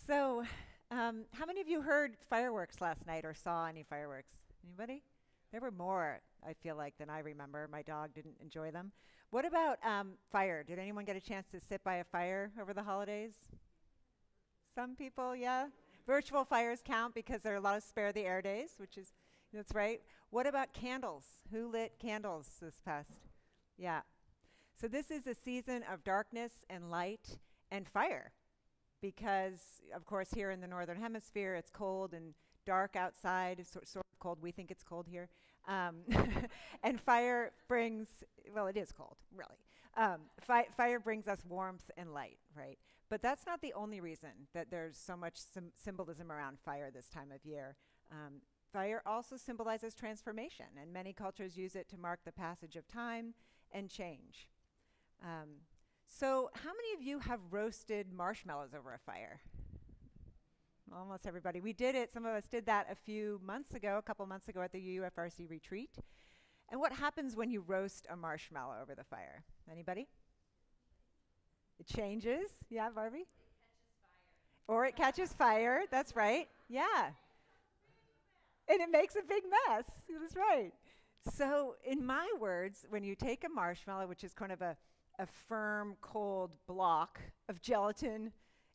So, how many of you heard fireworks last night or saw any fireworks? Anybody? There were more, I feel like, than I remember. My dog didn't enjoy them. What about fire? Did anyone get a chance to sit by a fire over the holidays? Some people, yeah. Virtual fires count because there are a lot of spare the air days, which is, that's right. What about candles? Who lit candles this past? Yeah. So this is a season of darkness and light and fire because, of course, here in the northern hemisphere, it's cold and dark outside. It's sort of cold. We think it's cold here. Um, and fire brings, well, it is cold, really. Fire brings us warmth and light, right? But that's not the only reason that there's so much symbolism around fire this time of year. Fire also symbolizes transformation, and many cultures use it to mark the passage of time and change. So how many of you have roasted marshmallows over a fire? Almost everybody. We did it. Some of us did that a couple months ago at the UUFRC retreat. And what happens when you roast a marshmallow over the fire? Anybody? It changes. Yeah, Barbie? It catches fire. Or it catches fire. That's right. Yeah. And it makes a big mess. That's right. So in my words, when you take a marshmallow, which is kind of a firm, cold block of gelatin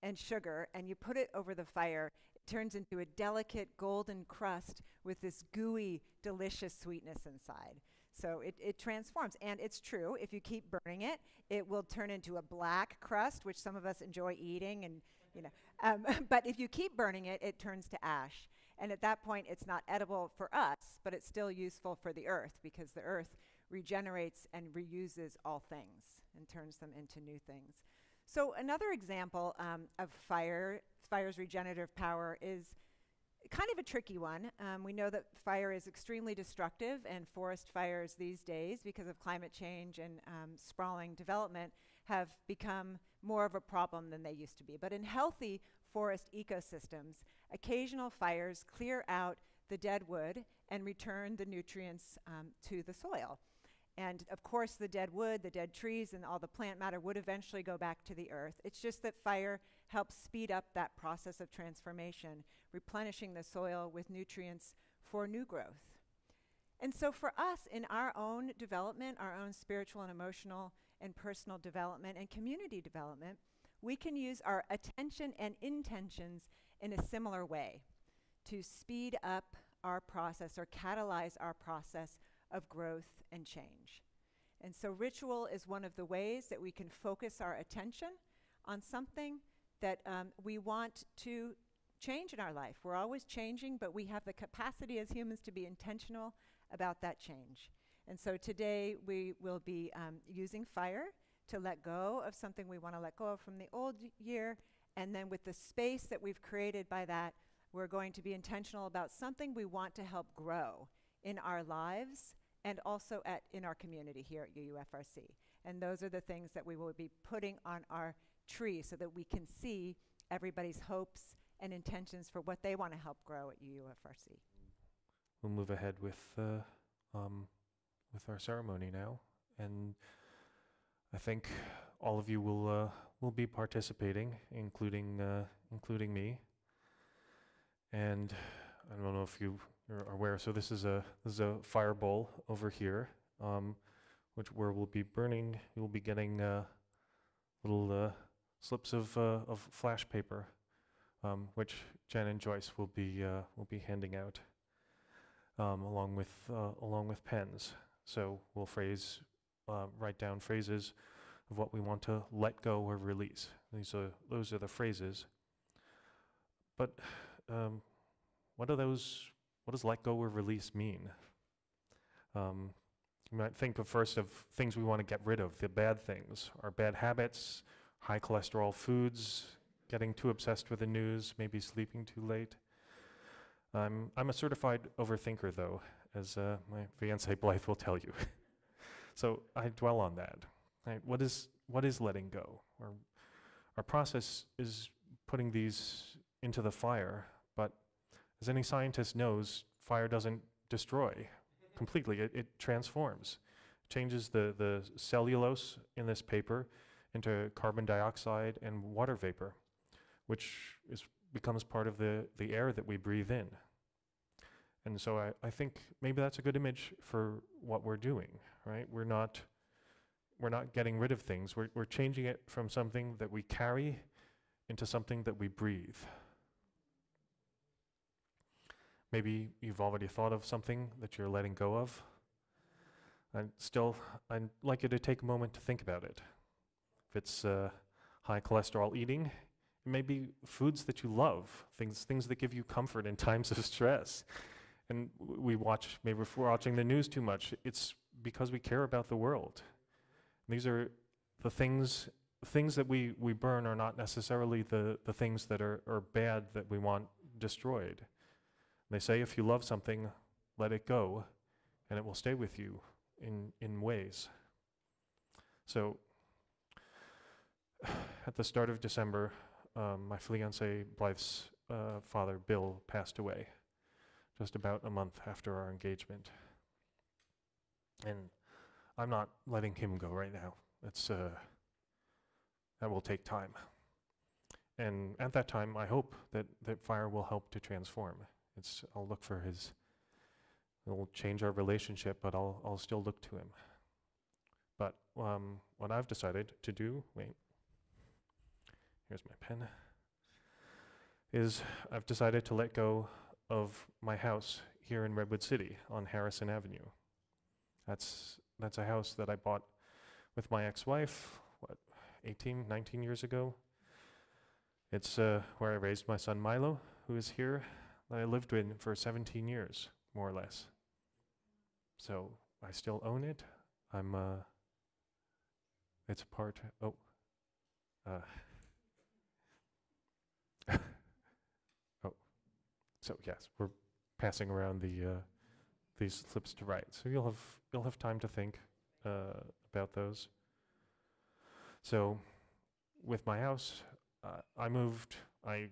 and sugar, and you put it over the fire, it turns into a delicate golden crust with this gooey, delicious sweetness inside. So it transforms. And it's true, if you keep burning it, it will turn into a black crust, which some of us enjoy eating. And but if you keep burning it, it turns to ash. And at that point, it's not edible for us, but it's still useful for the earth because the earth regenerates and reuses all things and turns them into new things. So another example of fire's regenerative power is kind of a tricky one. We know that fire is extremely destructive, and forest fires these days, because of climate change and sprawling development, have become more of a problem than they used to be. But in healthy forest ecosystems, occasional fires clear out the dead wood and return the nutrients to the soil. And of course, the dead wood, the dead trees, and all the plant matter would eventually go back to the earth. It's just that fire helps speed up that process of transformation, replenishing the soil with nutrients for new growth. And so for us, in our own development, our own spiritual and emotional and personal development and community development, we can use our attention and intentions in a similar way to speed up our process or catalyze our process of growth and change. And so ritual is one of the ways that we can focus our attention on something that we want to change in our life. We're always changing, but we have the capacity as humans to be intentional about that change. And so today we will be using fire to let go of something we want to let go of from the old year, and then with the space that we've created by that, we're going to be intentional about something we want to help grow in our lives and also in our community here at UUFRC. And those are the things that we will be putting on our tree so that we can see everybody's hopes and intentions for what they want to help grow at UUFRC. We'll move ahead with our ceremony now, and I think all of you will be participating, including me. And I don't know if you're aware. So this is a fire bowl over here, where we'll be burning. You'll be getting little slips of flash paper, which Jen and Joyce will be handing out, along with pens. So we'll write down phrases of what we want to let go or release. Those are the phrases. But what does let go or release mean? You might think first of things we want to get rid of, the bad things, our bad habits, high cholesterol foods, getting too obsessed with the news, maybe sleeping too late. I'm a certified overthinker, though, as my fiancée Blythe will tell you. So I dwell on that. Right? What is letting go? Our process is putting these into the fire, but as any scientist knows, fire doesn't destroy completely. It transforms, changes the cellulose in this paper into carbon dioxide and water vapor, which is becomes part of the air that we breathe in. And so I think maybe that's a good image for what we're doing, right? We're not getting rid of things. We're changing it from something that we carry into something that we breathe. Maybe you've already thought of something that you're letting go of. I'd like you to take a moment to think about it. If it's high cholesterol eating, it may be foods that you love, things that give you comfort in times of stress. And maybe if we're watching the news too much, it's because we care about the world. These are the things that we burn are not necessarily the things that are bad that we want destroyed. They say if you love something, let it go, and it will stay with you in ways. So at the start of December, my fiancée Blythe's father, Bill, passed away just about a month after our engagement. And I'm not letting him go right now. That will take time. And at that time, I hope that fire will help to transform. I'll look for it'll change our relationship, but I'll still look to him. But what I've decided to do, here's my pen, is I've decided to let go of my house here in Redwood City on Harrison Avenue. That's a house that I bought with my ex-wife, 19 years ago. It's where I raised my son Milo, who is here, that I lived with for 17 years, more or less. So I still own it. It's a part, so yes, we're passing around these slips to write. So you'll have time to think about those. So with my house, I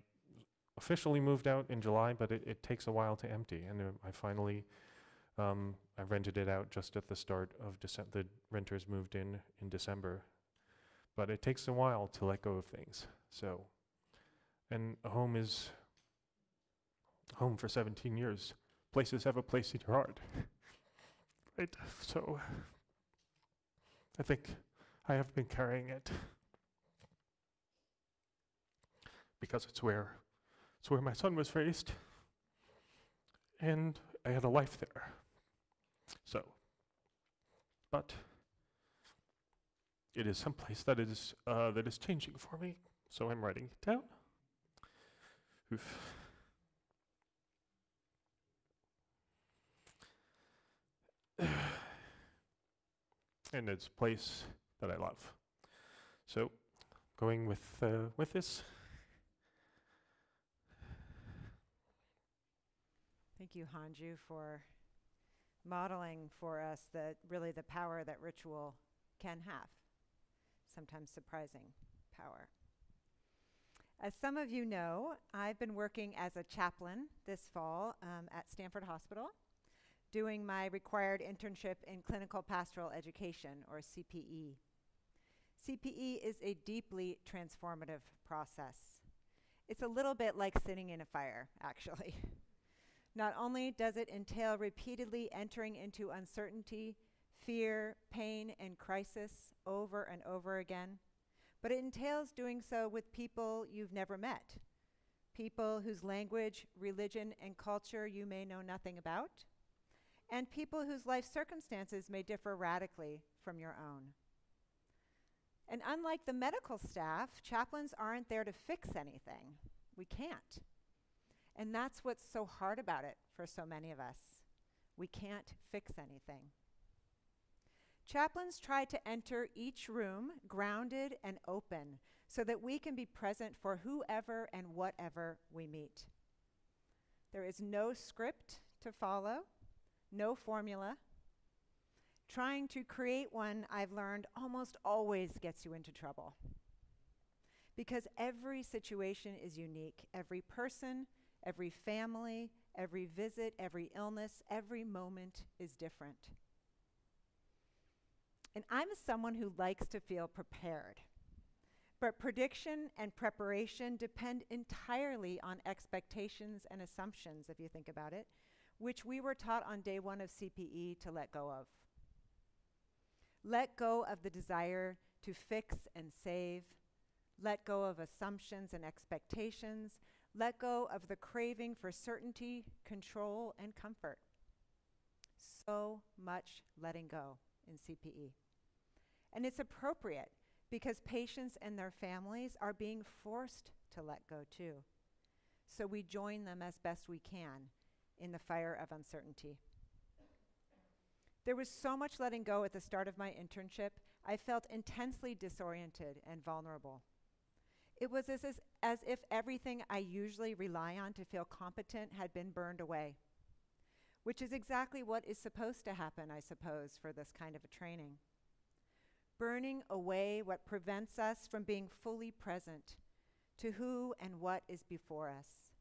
officially moved out in July, but it takes a while to empty. And I finally, I rented it out just at the start of December. The renters moved in December. But it takes a while to let go of things. So, and a home is home for 17 years. Places have a place in your heart. Right? So I think I have been carrying it because it's where my son was raised, and I had a life there. So, but it is someplace that is changing for me. So I'm writing it down. Oof. And it's a place that I love. So, going with this. Thank you, Hanju, for modeling for us really the power that ritual can have. Sometimes surprising power. As some of you know, I've been working as a chaplain this fall at Stanford Hospital, doing my required internship in clinical pastoral education, or CPE. CPE is a deeply transformative process. It's a little bit like sitting in a fire, actually. Not only does it entail repeatedly entering into uncertainty, fear, pain, and crisis over and over again, but it entails doing so with people you've never met, people whose language, religion, and culture you may know nothing about, and people whose life circumstances may differ radically from your own. And unlike the medical staff, chaplains aren't there to fix anything. We can't. And that's what's so hard about it for so many of us. We can't fix anything. Chaplains try to enter each room grounded and open so that we can be present for whoever and whatever we meet. There is no script to follow, no formula. Trying to create one, I've learned, almost always gets you into trouble. Because every situation is unique. Every person, every family, every visit, every illness, every moment is different. And I'm someone who likes to feel prepared. But prediction and preparation depend entirely on expectations and assumptions, if you think about it, which we were taught on day one of CPE to let go of. Let go of the desire to fix and save. Let go of assumptions and expectations. Let go of the craving for certainty, control, and comfort. So much letting go in CPE. And it's appropriate because patients and their families are being forced to let go too. So we join them as best we can in the fire of uncertainty. There was so much letting go at the start of my internship, I felt intensely disoriented and vulnerable. It was as if everything I usually rely on to feel competent had been burned away, which is exactly what is supposed to happen, I suppose, for this kind of a training. Burning away what prevents us from being fully present to who and what is before us.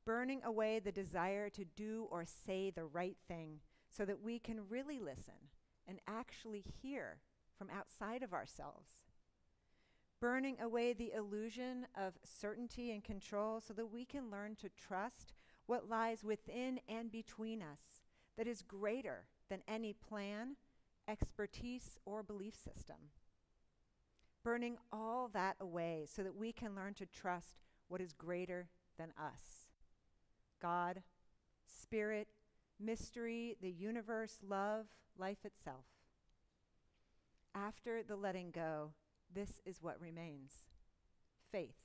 Burning away the desire to do or say the right thing so that we can really listen and actually hear from outside of ourselves. Burning away the illusion of certainty and control so that we can learn to trust what lies within and between us that is greater than any plan, expertise, or belief system. Burning all that away so that we can learn to trust what is greater than us. God, spirit, mystery, the universe, love, life itself. After the letting go, this is what remains: faith.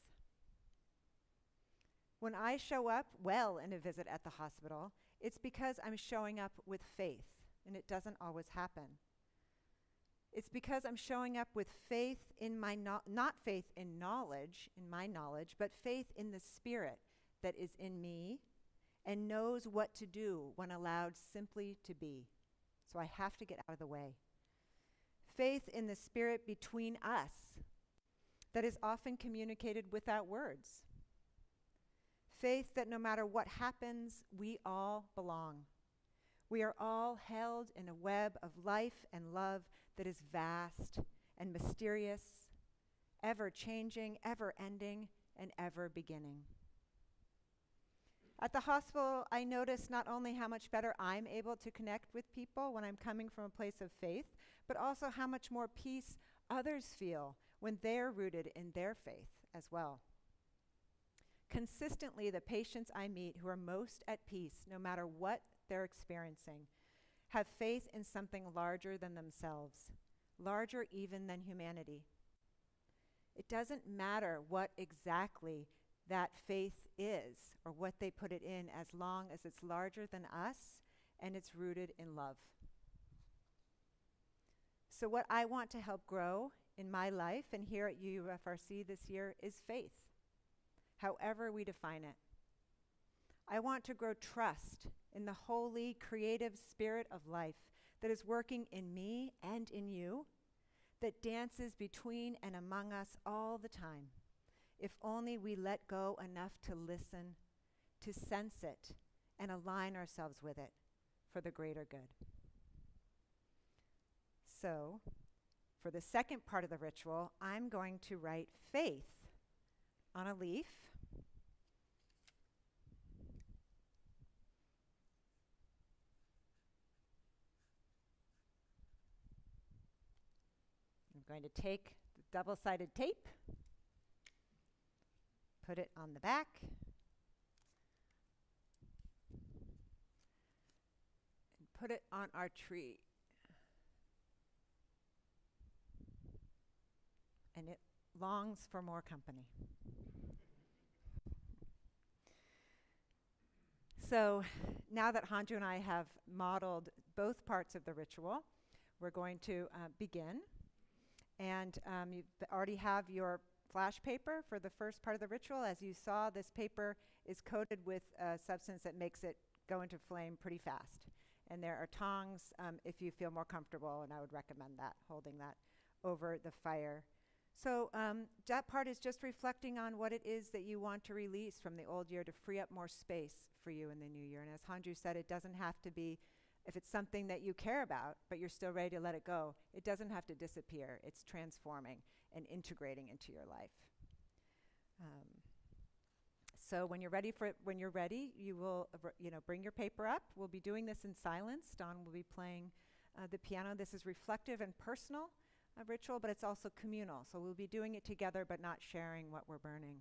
When I show up well in a visit at the hospital, it's because I'm showing up with faith, and it doesn't always happen. It's because I'm showing up with faith in my, not faith in knowledge, in my knowledge, but faith in the spirit that is in me and knows what to do when allowed simply to be. So I have to get out of the way. Faith in the spirit between us that is often communicated without words. Faith that no matter what happens, we all belong. We are all held in a web of life and love that is vast and mysterious, ever-changing, ever-ending, and ever-beginning. At the hospital, I notice not only how much better I'm able to connect with people when I'm coming from a place of faith, but also how much more peace others feel when they're rooted in their faith as well. Consistently, the patients I meet who are most at peace, no matter what they're experiencing, have faith in something larger than themselves, larger even than humanity. It doesn't matter what exactly that faith is or what they put it in, as long as it's larger than us and it's rooted in love. So what I want to help grow in my life and here at UUFRC this year is faith, however we define it. I want to grow trust in the holy, creative spirit of life that is working in me and in you, that dances between and among us all the time, if only we let go enough to listen, to sense it, and align ourselves with it for the greater good. So, for the second part of the ritual, I'm going to write faith on a leaf. I'm going to take the double-sided tape, put it on the back, and put it on our tree. And it longs for more company. So now that Hanju and I have modeled both parts of the ritual, we're going to begin. And you already have your flash paper for the first part of the ritual. As you saw, this paper is coated with a substance that makes it go into flame pretty fast. And there are tongs if you feel more comfortable, and I would recommend that, holding that over the fire. So that part is just reflecting on what it is that you want to release from the old year to free up more space for you in the new year. And as Hanju said, it doesn't have to be If it's something that you care about, but you're still ready to let it go, it doesn't have to disappear. It's transforming and integrating into your life. So when you're ready, you will bring your paper up. We'll be doing this in silence. Dawn will be playing the piano. This is reflective and personal ritual, but it's also communal. So we'll be doing it together, but not sharing what we're burning.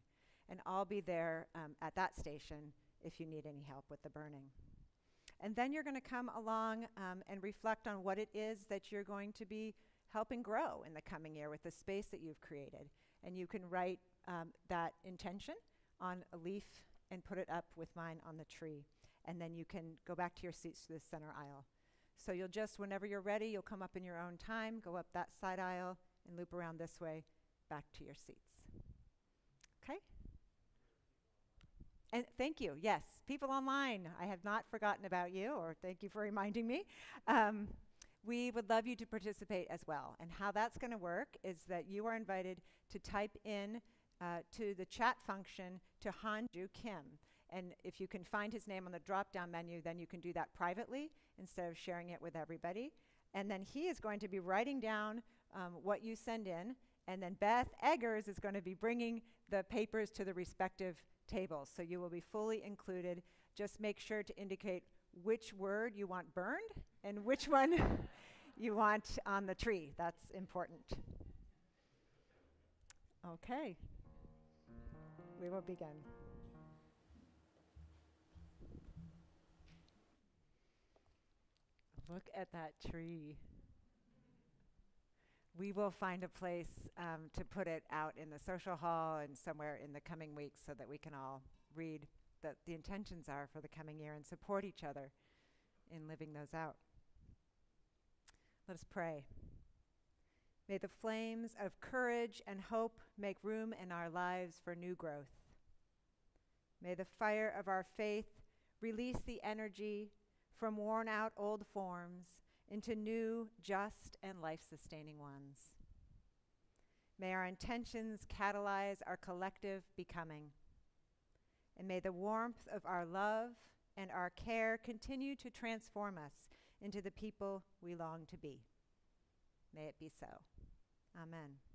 And I'll be there at that station if you need any help with the burning. And then you're going to come along and reflect on what it is that you're going to be helping grow in the coming year with the space that you've created. And you can write that intention on a leaf and put it up with mine on the tree. And then you can go back to your seats to the center aisle. So you'll just, whenever you're ready, you'll come up in your own time, go up that side aisle, and loop around this way back to your seats. Okay? And thank you. Yes, people online, I have not forgotten about you, or thank you for reminding me. We would love you to participate as well. And how that's going to work is that you are invited to type in to the chat function to Hanju Kim. And if you can find his name on the drop-down menu, then you can do that privately instead of sharing it with everybody. And then he is going to be writing down what you send in. And then Beth Eggers is going to be bringing the papers to the respective tables. So you will be fully included. Just make sure to indicate which word you want burned and which one you want on the tree. That's important. Okay. We will begin. Look at that tree. We will find a place to put it out in the social hall and somewhere in the coming weeks so that we can all read that the intentions are for the coming year and support each other in living those out. Let us pray. May the flames of courage and hope make room in our lives for new growth. May the fire of our faith release the energy from worn-out old forms into new, just, and life-sustaining ones. May our intentions catalyze our collective becoming. And may the warmth of our love and our care continue to transform us into the people we long to be. May it be so. Amen.